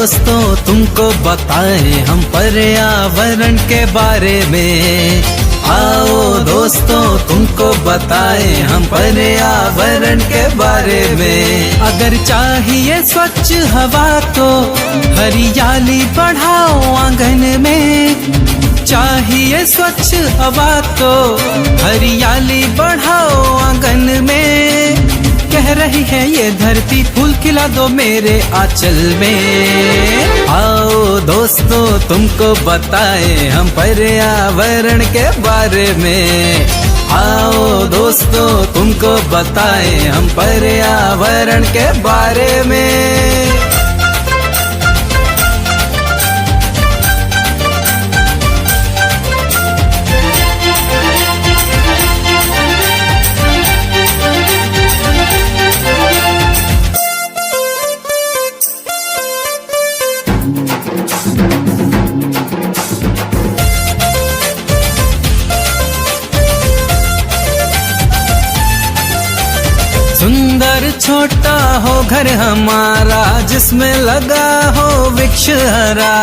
दोस्तों तुमको बताएं हम पर्यावरण के बारे में। आओ दोस्तों तुमको बताएं हम पर्यावरण के बारे में। अगर चाहिए स्वच्छ हवा तो हरियाली बढ़ाओ आंगन में। चाहिए स्वच्छ हवा तो हरियाली बढ़ाओ आंगन में। कह रही है ये धरती फूल खिला दो मेरे आंचल में। आओ दोस्तों तुमको बताएं हम पर्यावरण के बारे में। आओ दोस्तों तुमको बताएं हम पर्यावरण के बारे में। सुंदर छोटा हो घर हमारा, जिसमें लगा हो वृक्ष हरा।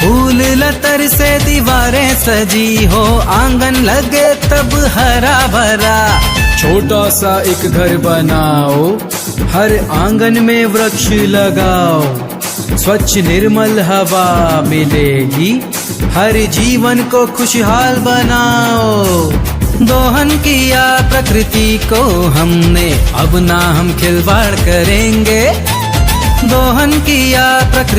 फूल लतर से दीवारें सजी हो, आंगन लगे तब हरा भरा। छोटा सा एक घर बनाओ, हर आंगन में वृक्ष लगाओ। स्वच्छ निर्मल हवा मिलेगी, हर जीवन को खुशहाल बनाओ। दोहन किया प्रकृति को हमने, अब ना हम खिलवाड़ करेंगे। दोहन किया प्रकृति